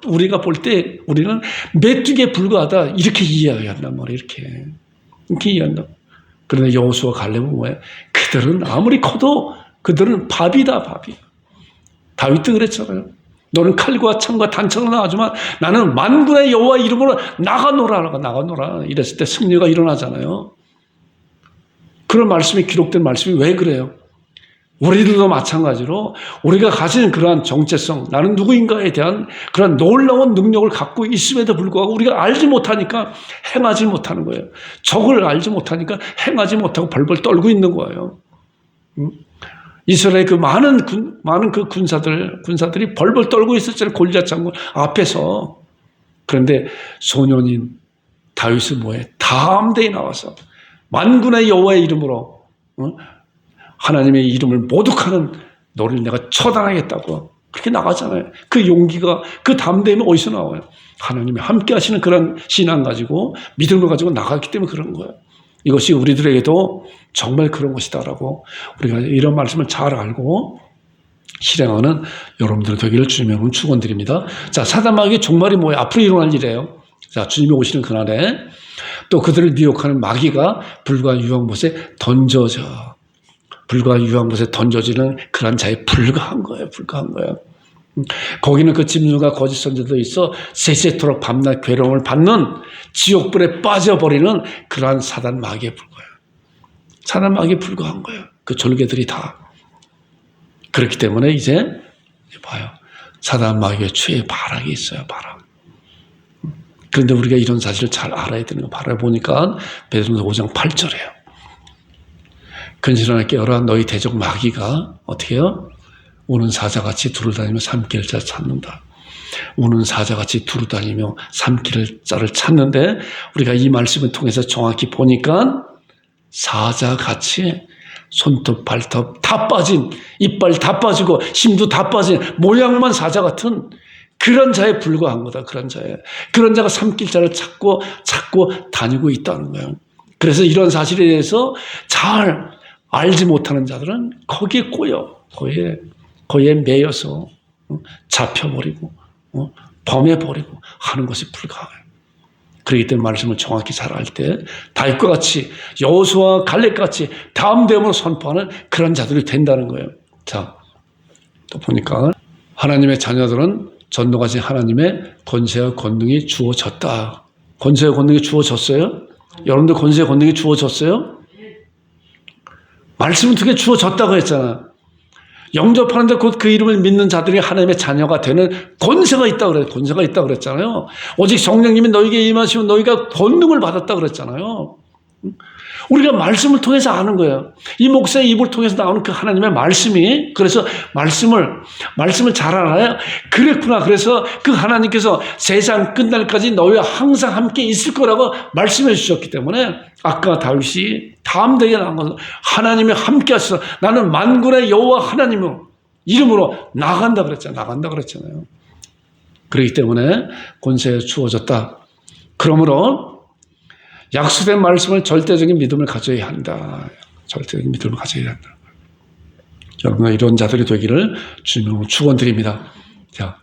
우리가 볼 때 우리는 메뚜기에 불과하다. 이렇게 이해한단 말이에요. 이렇게 이해한다. 그런데 여호수아 갈렙은 뭐예요? 그들은 아무리 커도 그들은 밥이다. 다윗도 그랬잖아요. 너는 칼과 창과 단창으로 나가지만 나는 만군의 여호와 이름으로 나가노라. 이랬을 때 승리가 일어나잖아요. 그런 말씀이 기록된 말씀이 왜 그래요? 우리들도 마찬가지로 우리가 가진 그러한 정체성, 나는 누구인가에 대한 그런 놀라운 능력을 갖고 있음에도 불구하고 우리가 알지 못하니까 행하지 못하는 거예요. 적을 알지 못하니까 행하지 못하고 벌벌 떨고 있는 거예요. 이스라엘 그 많은 그 군사들이 벌벌 떨고 있었잖아요. 골리앗 장군 앞에서. 그런데 소년인 다윗은 뭐예요? 담대히 나와서 만군의 여호와의 이름으로 하나님의 이름을 모독하는 너를 내가 처단하겠다고 그렇게 나가잖아요. 그 용기가, 그 담대함이 어디서 나와요? 하나님이 함께 하시는 그런 신앙 가지고 믿음을 가지고 나갔기 때문에 그런 거예요. 이것이 우리들에게도 정말 그런 것이다라고 우리가 이런 말씀을 잘 알고 실행하는 여러분들 되기를 주님의 축원드립니다. 자, 사단 마귀의 종말이 뭐예요? 앞으로 일어날 일이에요. 자, 주님이 오시는 그날에 또 그들을 미혹하는 마귀가 불과 유황못에 던져지는 그런 자에 불과한 거예요. 거기는 그 짐승과 거짓 선지자도 있어 세세토록 밤낮 괴로움을 받는 지옥불에 빠져버리는 그러한 사단 마귀에 불과한 거예요. 그 졸개들이 다. 그렇기 때문에 이제 봐요. 사단 마귀의 추에 바락이 있어요. 바락. 그런데 우리가 이런 사실을 잘 알아야 되는 거 바라보니까 베드로전서 5장 8절이에요. 근실하나 깨어라 너희 대적 마귀가 어떻게 해요? 우는 사자같이 두루다니며 삼킬 자를 찾는다. 우는 사자같이 두루다니며 삼킬 자를 찾는데 우리가 이 말씀을 통해서 정확히 보니까 사자같이 손톱 발톱 다 빠진 이빨 다 빠지고 힘도 다 빠진 모양만 사자 같은 그런 자에 불과한 거다. 그런 자가 삼킬 자를 찾고 다니고 있다는 거예요. 그래서 이런 사실에 대해서 잘 알지 못하는 자들은 거기에 거기에 매여서 잡혀버리고 범해버리고 하는 것이 불가해요. 그렇기 때문에 말씀을 정확히 잘 알 때 다윗과 같이 여호수아와 갈렙같이 담대함으로 선포하는 그런 자들이 된다는 거예요. 자, 또 보니까 하나님의 자녀들은 전도가신 하나님의 권세와 권능이 주어졌다. 권세와 권능이 주어졌어요? 여러분들 권세와 권능이 주어졌어요? 말씀은 두 개 주어졌다고 했잖아. 영접하는데 곧 그 이름을 믿는 자들이 하나님의 자녀가 되는 권세가 있다고 그랬잖아요. 오직 성령님이 너에게 임하시면 너희가 권능을 받았다고 그랬잖아요. 우리가 말씀을 통해서 아는 거예요. 이 목사의 입을 통해서 나오는 그 하나님의 말씀이, 그래서 말씀을 잘 알아야 그랬구나. 그래서 그 하나님께서 세상 끝날까지 너희와 항상 함께 있을 거라고 말씀해 주셨기 때문에 아까 다윗이 담대하게 나온 것은 하나님이 함께 하셔서 나는 만군의 여호와 하나님으로 이름으로 나간다 그랬잖아요. 그렇기 때문에 권세에 주어졌다. 그러므로 약속된 말씀을 절대적인 믿음을 가져야 한다. 여러분 이런 자들이 되기를 주님으로 축원드립니다. 자,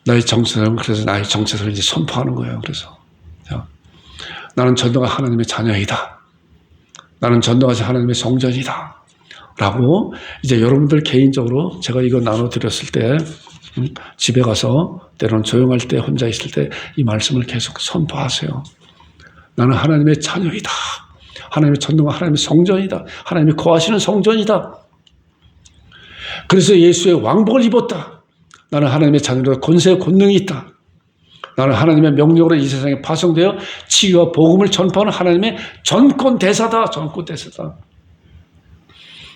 나의 정체성은 그래서 나의 정체성을 이제 선포하는 거예요. 그래서 자, 나는 전도가 하나님의 자녀이다. 나는 전도가 하나님의 성전이다. 라고 이제 여러분들 개인적으로 제가 이거 나눠드렸을 때 집에 가서 때로는 조용할 때 혼자 있을 때 이 말씀을 계속 선포하세요. 나는 하나님의 자녀이다. 하나님의 전도가 하나님의 성전이다. 하나님이 거하시는 성전이다. 그래서 예수의 왕복을 입었다. 나는 하나님의 자녀로 권세와 권능이 있다. 나는 하나님의 명령으로 이 세상에 파송되어 치유와 복음을 전파하는 하나님의 전권 대사다. 전권 대사다.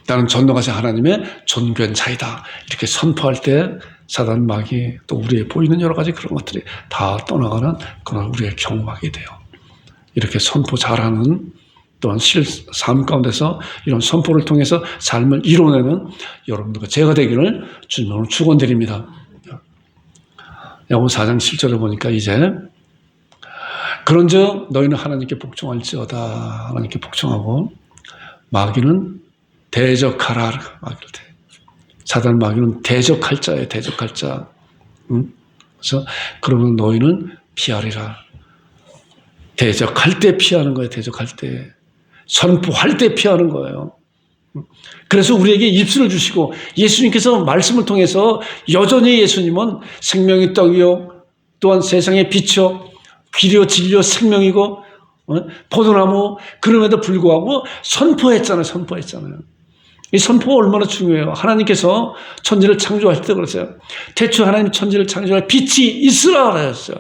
나는 전능하신 하나님의 존귀한 자이다. 이렇게 선포할 때 사단 마귀 또 우리의 보이는 여러 가지 그런 것들이 다 떠나가는 그런 우리의 경험하게 돼요. 이렇게 선포 잘하는 또한 삶 가운데서 이런 선포를 통해서 삶을 이뤄내는 여러분들과 제가 되기를 주님으로 축원드립니다. 야고보 4장 7절을 보니까 이제 그런즉 너희는 하나님께 복종할지어다. 하나님께 복종하고 마귀는 대적하라. 마귀를 사단 마귀는 대적할 자예요. 대적할 자. 그래서 그러면 너희는 피하리라. 대적할 때 피하는 거예요. 대적할 때. 선포할 때 피하는 거예요. 그래서 우리에게 입술을 주시고 예수님께서 말씀을 통해서 여전히 예수님은 생명의 떡이요 또한 세상의 빛이요 길이요 진리요 생명이고 포도나무 그럼에도 불구하고 선포했잖아요. 이 선포가 얼마나 중요해요. 하나님께서 천지를 창조할 때 그러세요. 태초에 하나님 천지를 창조할 빛이 있으라 그랬어요.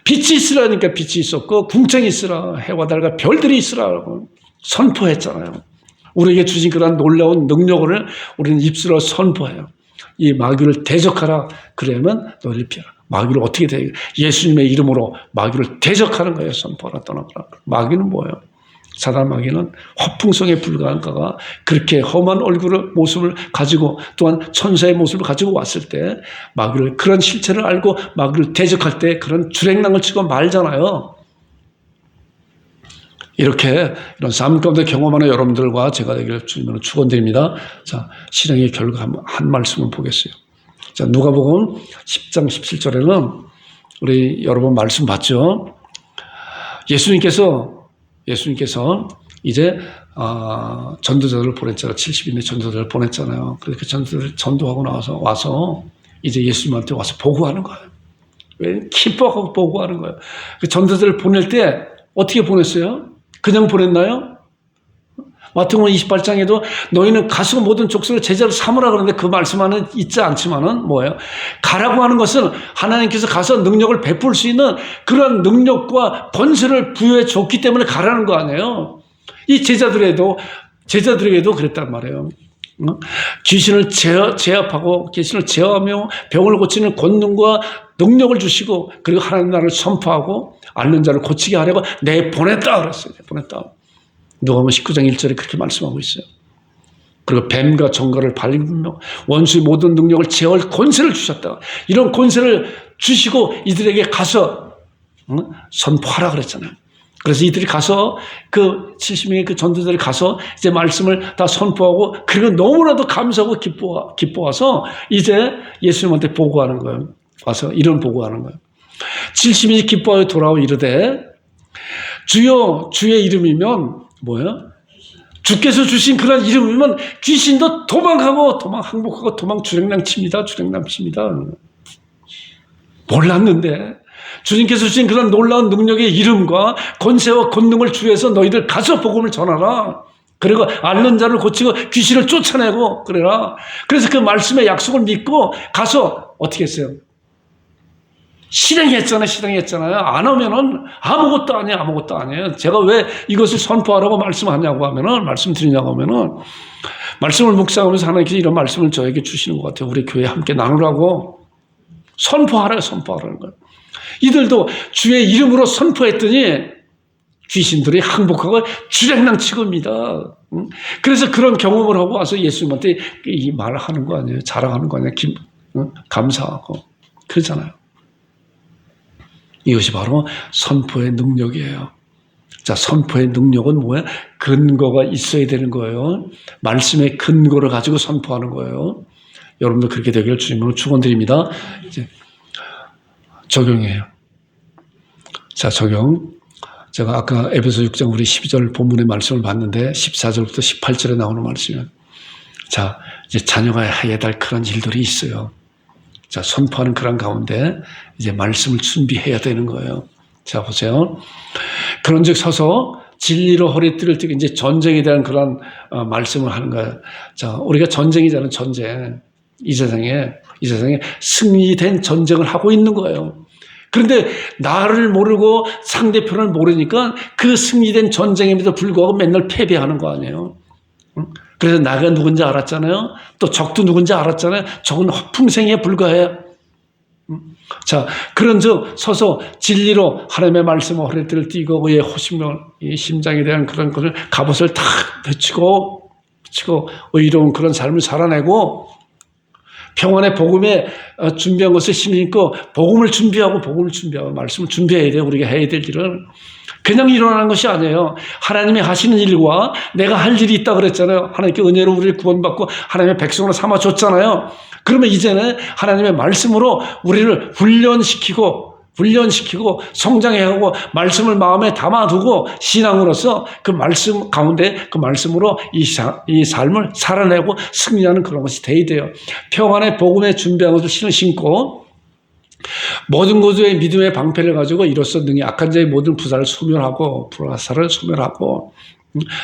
빛이 있으라니까 빛이 있었고 궁창이 있으라 해와 달과 별들이 있으라고 선포했잖아요. 우리에게 주신 그런 놀라운 능력을 우리는 입술로 선포해요. 이 마귀를 대적하라. 그러면 너희를 피하라. 마귀를 어떻게 대적? 예수님의 이름으로 마귀를 대적하는 거예요. 선포하라 떠나가라. 마귀는 뭐예요? 사단 마귀는 허풍성에 불과한 가가 그렇게 험한 모습을 가지고 또한 천사의 모습을 가지고 왔을 때 마귀를 그런 실체를 알고 마귀를 대적할 때 그런 주랭랑을 치고 말잖아요. 이렇게 이런 삶 가운데 경험하는 여러분들과 제가 되기를 주님으로 축원드립니다. 자, 실행의 결과 한 말씀을 보겠어요. 자, 누가복음 10장 17절에는 우리 여러 번 말씀 봤죠. 예수님께서 이제 전도자들을 보냈잖아요. 70인의 전도자들을 보냈잖아요. 그렇게 전도자들 전도하고 와서 이제 예수님한테 와서 보고하는 거예요. 왜? 기뻐하고 보고하는 거예요. 그 전도자들을 보낼 때 어떻게 보냈어요? 그냥 보냈나요? 마태복음 28장에도 너희는 가서 모든 족속을 제자로 삼으라 그러는데 그 말씀은 있지 않지만은 뭐예요? 가라고 하는 것은 하나님께서 가서 능력을 베풀 수 있는 그런 능력과 권세를 부여해 줬기 때문에 가라는 거 아니에요? 이 제자들에게도 그랬단 말이에요. 귀신을 제압하고 귀신을 제어하며 병을 고치는 권능과 능력을 주시고 그리고 하나님 나라를 선포하고 앓는 자를 고치게 하려고 내보냈다 그랬어요. 보냈다. 누가복음 19장 1절에 그렇게 말씀하고 있어요. 그리고 뱀과 정갈을 밟으며 원수의 모든 능력을 제어할 권세를 주셨다. 이런 권세를 주시고 이들에게 가서 선포하라 그랬잖아요. 그래서 이들이 가서 그 70명의 그 전도자들이 가서 이제 말씀을 다 선포하고 그리고 너무나도 감사하고 기뻐와서 이제 예수님한테 보고하는 거예요. 와서 이런 보고하는 거예요. 70인이 기뻐하여 돌아오 이르되 주여 주의 이름이면 뭐예요? 주께서 주신 그런 이름이면 귀신도 항복하고 도망 주랭랑 칩니다. 몰랐는데 주님께서 주신 그런 놀라운 능력의 이름과 권세와 권능을 주해서 너희들 가서 복음을 전하라. 그리고 앓는 자를 고치고 귀신을 쫓아내고 그래라. 그래서 그 말씀의 약속을 믿고 가서 어떻게 했어요? 실행했잖아요. 안 하면은 아무것도 아니에요. 제가 왜 이것을 선포하라고 말씀하냐고 하면은, 말씀드리냐고 하면은, 말씀을 묵상하면서 하나님께서 이런 말씀을 저에게 주시는 것 같아요. 우리 교회에 함께 나누라고. 선포하라는 거예요. 이들도 주의 이름으로 선포했더니 귀신들이 항복하고 주랭랑 치고입니다. 그래서 그런 경험을 하고 와서 예수님한테 이 말을 하는 거 아니에요. 자랑하는 거 아니에요. 감사하고. 그러잖아요. 이것이 바로 선포의 능력이에요. 자, 선포의 능력은 뭐야? 근거가 있어야 되는 거예요. 말씀의 근거를 가지고 선포하는 거예요. 여러분도 그렇게 되기를 주님으로 축원드립니다. 이제 적용이에요. 자, 적용. 제가 아까 에베소 6장 우리 12절 본문의 말씀을 봤는데 14절부터 18절에 나오는 말씀이에요. 자, 이제 자녀가 해야 될 그런 일들이 있어요. 자, 선포하는 그런 가운데 이제 말씀을 준비해야 되는 거예요. 자, 보세요. 그런즉 서서 진리로 허리띠를 띠고 이제 전쟁에 대한 그런 말씀을 하는 거예요. 자, 우리가 전쟁이잖아요. 전쟁. 이 세상에 승리된 전쟁을 하고 있는 거예요. 그런데 나를 모르고 상대편을 모르니까 그 승리된 전쟁임에도 불구하고 맨날 패배하는 거 아니에요. 그래서 나가 누군지 알았잖아요. 또 적도 누군지 알았잖아요. 적은 허풍생이에 불과해요. 자, 그런즉 서서 진리로 하나님의 말씀과 허리띠를 띠고 그의 호심을, 이 심장에 대한 그런 것을 갑옷을 탁 붙이고 의로운 그런 삶을 살아내고 평안의 복음에 준비한 것을 심고 복음을 준비하고 말씀을 준비해야 돼요. 우리가 해야 될 일은 그냥 일어나는 것이 아니에요. 하나님이 하시는 일과 내가 할 일이 있다 그랬잖아요. 하나님께 은혜로 우리를 구원받고 하나님의 백성으로 삼아줬잖아요. 그러면 이제는 하나님의 말씀으로 우리를 훈련시키고 성장해가고 말씀을 마음에 담아두고 신앙으로서 그 말씀 가운데 그 말씀으로 이 삶을 살아내고 승리하는 그런 것이 돼야 돼요. 평안의 복음에 준비한 것을 신고 모든 구조의 믿음의 방패를 가지고 이로써 능히 악한 자의 모든 부사를 소멸하고 불화살을 소멸하고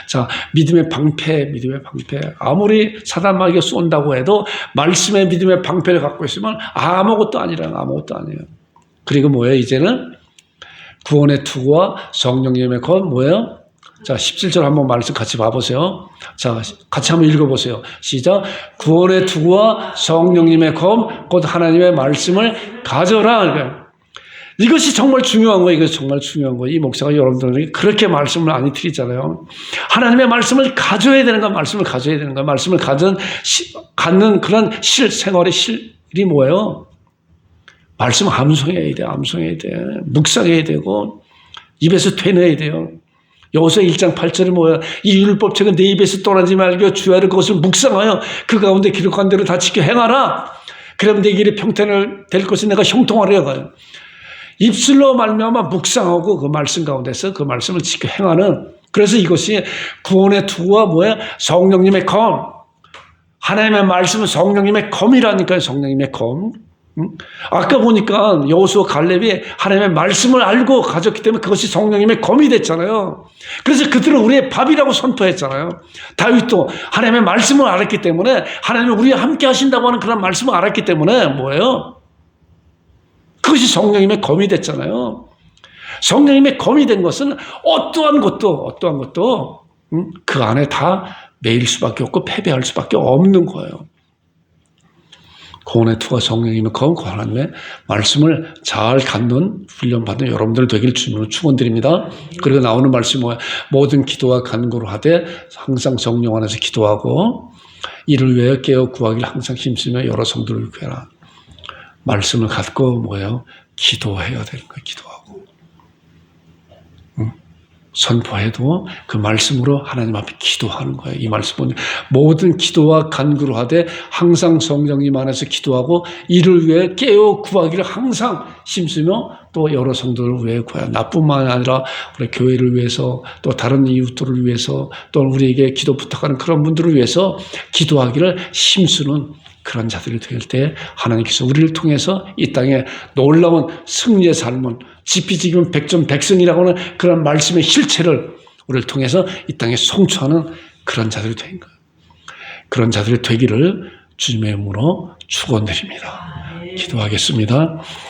자, 믿음의 방패. 아무리 사단 마귀가 쏜다고 해도 말씀의 믿음의 방패를 갖고 있으면 아무것도 아니에요. 그리고 뭐예요? 이제는 구원의 투구와 성령님의 것 뭐예요? 자, 17절 한번 말씀 같이 봐보세요. 자, 같이 한번 읽어보세요. 시작. 구원의 투구와 성령님의 검, 곧 하나님의 말씀을 가져라. 이것이 정말 중요한 거예요. 이 목사가 여러분들에게 그렇게 말씀을 많이 드리잖아요. 하나님의 말씀을 가져야 되는 거야. 말씀을 갖는 그런 생활의 실이 뭐예요? 말씀 암송해야 돼. 묵상해야 되고 입에서 되뇌야 돼요. 여호수아 1장 8절이 뭐야? 이 율법책은 내 입에서 떠나지 말고 주야를 그것을 묵상하여 그 가운데 기록한 대로 다 지켜 행하라. 그러면 내 길이 평탄을 될 것을 내가 형통하려 가요. 입술로 말미암아 묵상하고 그 말씀 가운데서 그 말씀을 지켜 행하는, 그래서 이것이 구원의 투구와 뭐야? 성령님의 검. 하나님의 말씀은 성령님의 검이라니까요. 성령님의 검. 아까 보니까 여호수아 갈렙이 하나님의 말씀을 알고 가졌기 때문에 그것이 성령님의 검이 됐잖아요. 그래서 그들은 우리의 밥이라고 선포했잖아요. 다윗도 하나님의 말씀을 알았기 때문에, 하나님이 우리와 함께 하신다고 하는 그런 말씀을 알았기 때문에 뭐예요? 그것이 성령님의 검이 됐잖아요. 성령님의 검이 된 것은 어떠한 것도 그 안에 다 매일 수밖에 없고 패배할 수밖에 없는 거예요. 구원의 투가 성령님의 검, 하나님의 말씀을 잘 갖는 훈련받는 여러분들 되길 주님으로 축원드립니다. 그리고 나오는 말씀이 뭐야? 모든 기도와 간구로 하되 항상 성령 안에서 기도하고 이를 위하여 깨어 구하기를 항상 힘쓰며 여러 성도를 구해라. 말씀을 갖고 뭐예요? 기도해야 되는 거예요. 기도하고 선포해도 그 말씀으로 하나님 앞에 기도하는 거예요. 이 말씀은 모든 기도와 간구로 하되 항상 성령님 안에서 기도하고 이를 위해 깨어 구하기를 항상 힘쓰며 또 여러 성도를 위해 구해야. 나뿐만 아니라 우리 교회를 위해서 또 다른 이웃들을 위해서 또 우리에게 기도 부탁하는 그런 분들을 위해서 기도하기를 힘쓰는 그런 자들이 될 때 하나님께서 우리를 통해서 이 땅에 놀라운 승리의 삶을 지피지기면 백전백승이라고 하는 그런 말씀의 실체를 우리를 통해서 이 땅에 성취하는 그런 자들이 된 거예요. 그런 자들이 되기를 주님의 이름으로 축원드립니다. 기도하겠습니다.